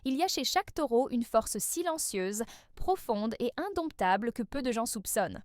Il y a chez chaque taureau une force silencieuse, profonde et indomptable que peu de gens soupçonnent.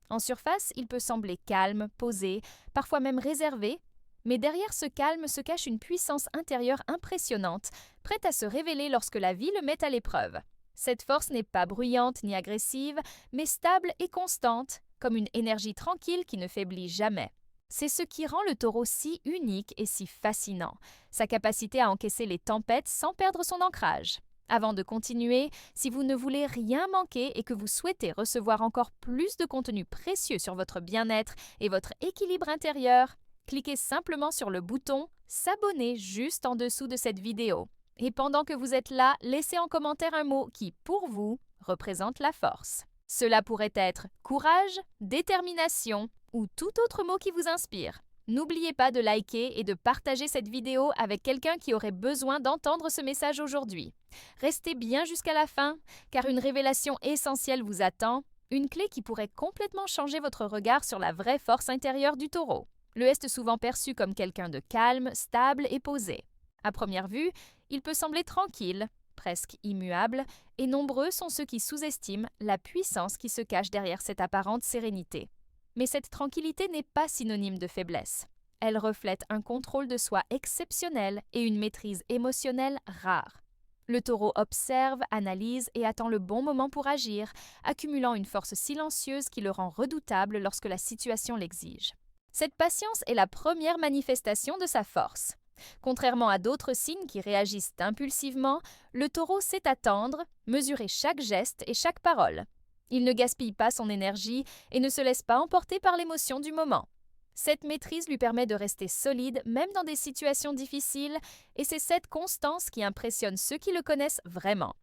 En surface, il peut sembler calme, posé, parfois même réservé, mais derrière ce calme se cache une puissance intérieure impressionnante, prête à se révéler lorsque la vie le met à l'épreuve. Cette force n'est pas bruyante ni agressive, mais stable et constante, comme une énergie tranquille qui ne faiblit jamais. C'est ce qui rend le taureau si unique et si fascinant, sa capacité à encaisser les tempêtes sans perdre son ancrage. Avant de continuer, si vous ne voulez rien manquer et que vous souhaitez recevoir encore plus de contenu précieux sur votre bien-être et votre équilibre intérieur, cliquez simplement sur le bouton « S'abonner » juste en dessous de cette vidéo. Et pendant que vous êtes là, laissez en commentaire un mot qui, pour vous, représente la force. Cela pourrait être courage, détermination ou tout autre mot qui vous inspire. N'oubliez pas de liker et de partager cette vidéo avec quelqu'un qui aurait besoin d'entendre ce message aujourd'hui. Restez bien jusqu'à la fin, car une révélation essentielle vous attend, une clé qui pourrait complètement changer votre regard sur la vraie force intérieure du taureau. Le est souvent perçu comme quelqu'un de calme, stable et posé. À première vue, il peut sembler tranquille, presque immuable, et nombreux sont ceux qui sous-estiment la puissance qui se cache derrière cette apparente sérénité. Mais cette tranquillité n'est pas synonyme de faiblesse. Elle reflète un contrôle de soi exceptionnel et une maîtrise émotionnelle rare. Le taureau observe, analyse et attend le bon moment pour agir, accumulant une force silencieuse qui le rend redoutable lorsque la situation l'exige. Cette patience est la première manifestation de sa force. Contrairement à d'autres signes qui réagissent impulsivement, le taureau sait attendre, mesurer chaque geste et chaque parole. Il ne gaspille pas son énergie et ne se laisse pas emporter par l'émotion du moment. Cette maîtrise lui permet de rester solide même dans des situations difficiles et c'est cette constance qui impressionne ceux qui le connaissent vraiment.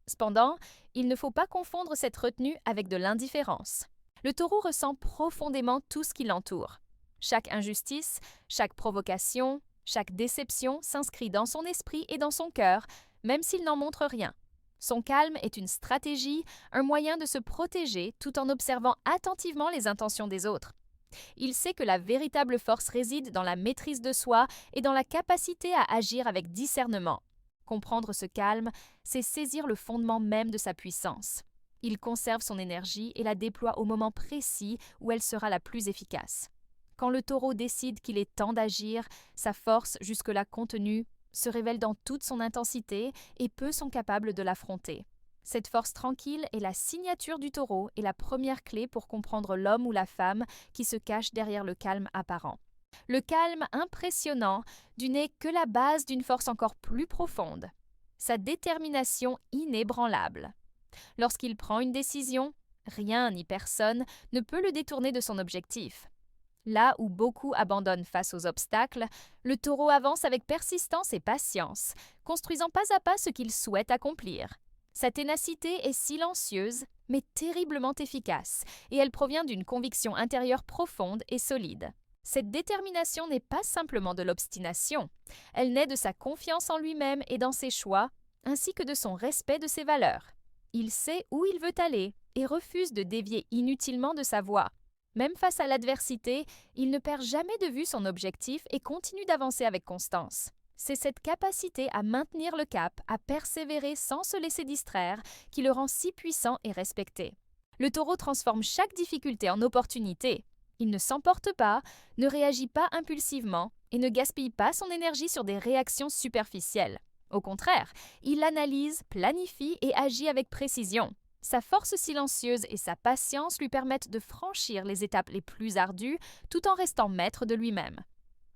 Cependant, il ne faut pas confondre cette retenue avec de l'indifférence. Le taureau ressent profondément tout ce qui l'entoure. Chaque injustice, chaque provocation, chaque déception s'inscrit dans son esprit et dans son cœur, même s'il n'en montre rien. Son calme est une stratégie, un moyen de se protéger tout en observant attentivement les intentions des autres. Il sait que la véritable force réside dans la maîtrise de soi et dans la capacité à agir avec discernement. Comprendre ce calme, c'est saisir le fondement même de sa puissance. Il conserve son énergie et la déploie au moment précis où elle sera la plus efficace. Quand le taureau décide qu'il est temps d'agir, sa force, jusque-là contenue, se révèle dans toute son intensité et peu sont capables de l'affronter. Cette force tranquille est la signature du taureau et la première clé pour comprendre l'homme ou la femme qui se cache derrière le calme apparent. Le calme impressionnant n'est que la base d'une force encore plus profonde. Sa détermination inébranlable. Lorsqu'il prend une décision, rien ni personne ne peut le détourner de son objectif. Là où beaucoup abandonnent face aux obstacles, le taureau avance avec persistance et patience, construisant pas à pas ce qu'il souhaite accomplir. Sa ténacité est silencieuse, mais terriblement efficace, et elle provient d'une conviction intérieure profonde et solide. Cette détermination n'est pas simplement de l'obstination, elle naît de sa confiance en lui-même et dans ses choix, ainsi que de son respect de ses valeurs. Il sait où il veut aller et refuse de dévier inutilement de sa voie. Même face à l'adversité, il ne perd jamais de vue son objectif et continue d'avancer avec constance. C'est cette capacité à maintenir le cap, à persévérer sans se laisser distraire, qui le rend si puissant et respecté. Le taureau transforme chaque difficulté en opportunité. Il ne s'emporte pas, ne réagit pas impulsivement et ne gaspille pas son énergie sur des réactions superficielles. Au contraire, il analyse, planifie et agit avec précision. Sa force silencieuse et sa patience lui permettent de franchir les étapes les plus ardues tout en restant maître de lui-même.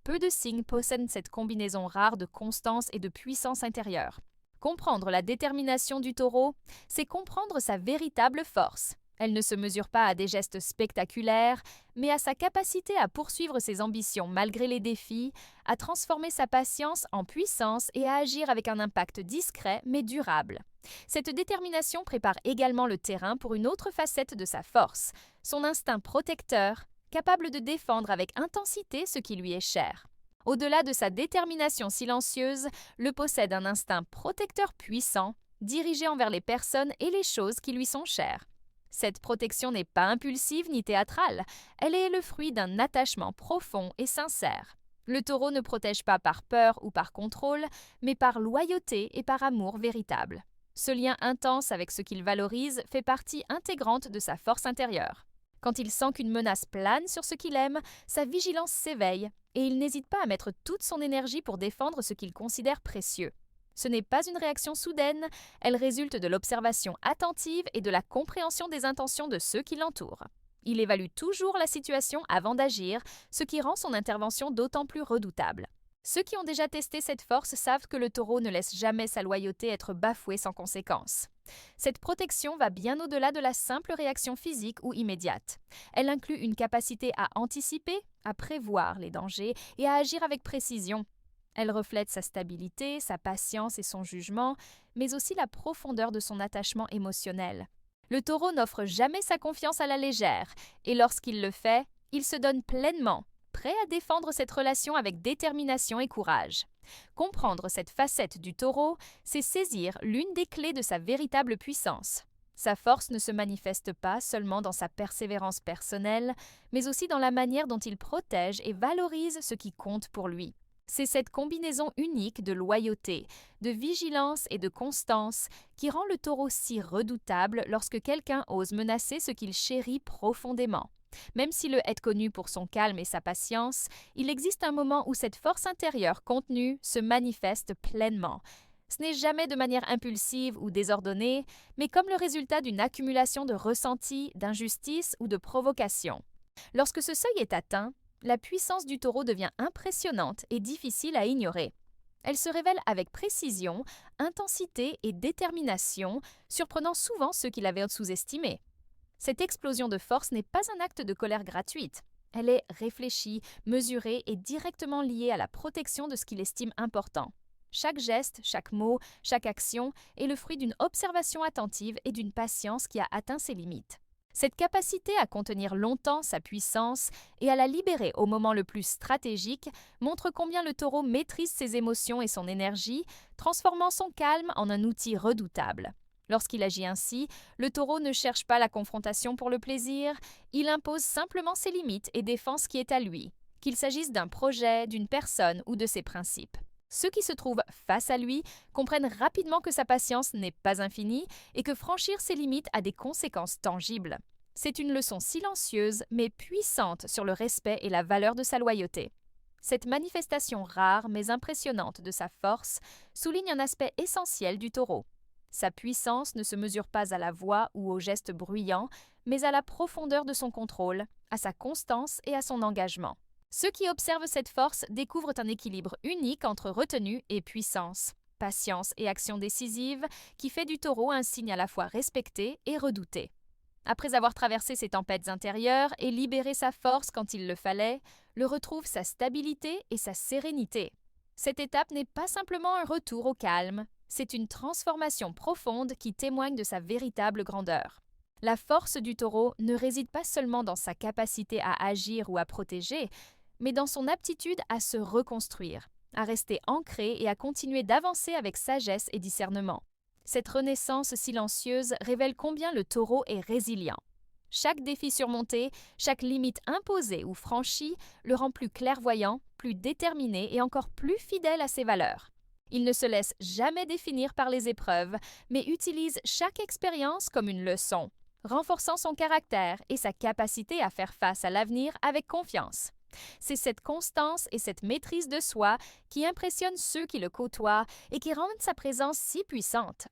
Peu de signes possèdent cette combinaison rare de constance et de puissance intérieure. Comprendre la détermination du taureau, c'est comprendre sa véritable force. Elle ne se mesure pas à des gestes spectaculaires, mais à sa capacité à poursuivre ses ambitions malgré les défis, à transformer sa patience en puissance et à agir avec un impact discret mais durable. Cette détermination prépare également le terrain pour une autre facette de sa force, son instinct protecteur, capable de défendre avec intensité ce qui lui est cher. Au-delà de sa détermination silencieuse, le possède un instinct protecteur puissant, dirigé envers les personnes et les choses qui lui sont chères. Cette protection n'est pas impulsive ni théâtrale, elle est le fruit d'un attachement profond et sincère. Le taureau ne protège pas par peur ou par contrôle, mais par loyauté et par amour véritable. Ce lien intense avec ce qu'il valorise fait partie intégrante de sa force intérieure. Quand il sent qu'une menace plane sur ce qu'il aime, sa vigilance s'éveille et il n'hésite pas à mettre toute son énergie pour défendre ce qu'il considère précieux. Ce n'est pas une réaction soudaine, elle résulte de l'observation attentive et de la compréhension des intentions de ceux qui l'entourent. Il évalue toujours la situation avant d'agir, ce qui rend son intervention d'autant plus redoutable. Ceux qui ont déjà testé cette force savent que le taureau ne laisse jamais sa loyauté être bafouée sans conséquence. Cette protection va bien au-delà de la simple réaction physique ou immédiate. Elle inclut une capacité à anticiper, à prévoir les dangers et à agir avec précision. Elle reflète sa stabilité, sa patience et son jugement, mais aussi la profondeur de son attachement émotionnel. Le taureau n'offre jamais sa confiance à la légère, et lorsqu'il le fait, il se donne pleinement, prêt à défendre cette relation avec détermination et courage. Comprendre cette facette du taureau, c'est saisir l'une des clés de sa véritable puissance. Sa force ne se manifeste pas seulement dans sa persévérance personnelle, mais aussi dans la manière dont il protège et valorise ce qui compte pour lui. C'est cette combinaison unique de loyauté, de vigilance et de constance qui rend le taureau si redoutable lorsque quelqu'un ose menacer ce qu'il chérit profondément. Même s'il est connu pour son calme et sa patience, il existe un moment où cette force intérieure contenue se manifeste pleinement. Ce n'est jamais de manière impulsive ou désordonnée, mais comme le résultat d'une accumulation de ressentis, d'injustice ou de provocation. Lorsque ce seuil est atteint, la puissance du taureau devient impressionnante et difficile à ignorer. Elle se révèle avec précision, intensité et détermination, surprenant souvent ceux qui l'avaient sous-estimée. Cette explosion de force n'est pas un acte de colère gratuite. Elle est réfléchie, mesurée et directement liée à la protection de ce qu'il estime important. Chaque geste, chaque mot, chaque action est le fruit d'une observation attentive et d'une patience qui a atteint ses limites. Cette capacité à contenir longtemps sa puissance et à la libérer au moment le plus stratégique montre combien le taureau maîtrise ses émotions et son énergie, transformant son calme en un outil redoutable. Lorsqu'il agit ainsi, le taureau ne cherche pas la confrontation pour le plaisir, il impose simplement ses limites et défend ce qui est à lui, qu'il s'agisse d'un projet, d'une personne ou de ses principes. Ceux qui se trouvent face à lui comprennent rapidement que sa patience n'est pas infinie et que franchir ses limites a des conséquences tangibles. C'est une leçon silencieuse mais puissante sur le respect et la valeur de sa loyauté. Cette manifestation rare mais impressionnante de sa force souligne un aspect essentiel du taureau. Sa puissance ne se mesure pas à la voix ou aux gestes bruyants, mais à la profondeur de son contrôle, à sa constance et à son engagement. Ceux qui observent cette force découvrent un équilibre unique entre retenue et puissance, patience et action décisive, qui fait du taureau un signe à la fois respecté et redouté. Après avoir traversé ses tempêtes intérieures et libéré sa force quand il le fallait, le retrouve sa stabilité et sa sérénité. Cette étape n'est pas simplement un retour au calme, c'est une transformation profonde qui témoigne de sa véritable grandeur. La force du taureau ne réside pas seulement dans sa capacité à agir ou à protéger, mais dans son aptitude à se reconstruire, à rester ancré et à continuer d'avancer avec sagesse et discernement. Cette renaissance silencieuse révèle combien le taureau est résilient. Chaque défi surmonté, chaque limite imposée ou franchie le rend plus clairvoyant, plus déterminé et encore plus fidèle à ses valeurs. Il ne se laisse jamais définir par les épreuves, mais utilise chaque expérience comme une leçon, renforçant son caractère et sa capacité à faire face à l'avenir avec confiance. C'est cette constance et cette maîtrise de soi qui impressionnent ceux qui le côtoient et qui rendent sa présence si puissante.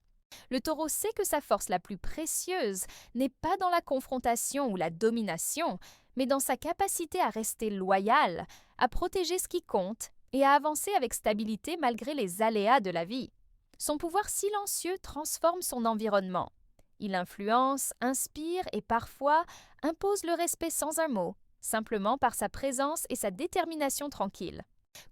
Le taureau sait que sa force la plus précieuse n'est pas dans la confrontation ou la domination, mais dans sa capacité à rester loyal, à protéger ce qui compte et à avancer avec stabilité malgré les aléas de la vie. Son pouvoir silencieux transforme son environnement. Il influence, inspire et parfois impose le respect sans un mot, simplement par sa présence et sa détermination tranquille.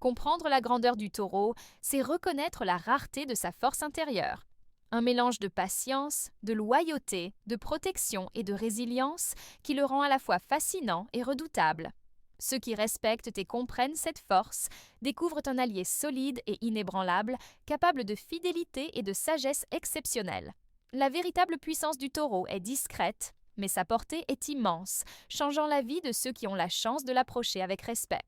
Comprendre la grandeur du taureau, c'est reconnaître la rareté de sa force intérieure. Un mélange de patience, de loyauté, de protection et de résilience qui le rend à la fois fascinant et redoutable. Ceux qui respectent et comprennent cette force découvrent un allié solide et inébranlable, capable de fidélité et de sagesse exceptionnelle. La véritable puissance du taureau est discrète, mais sa portée est immense, changeant la vie de ceux qui ont la chance de l'approcher avec respect.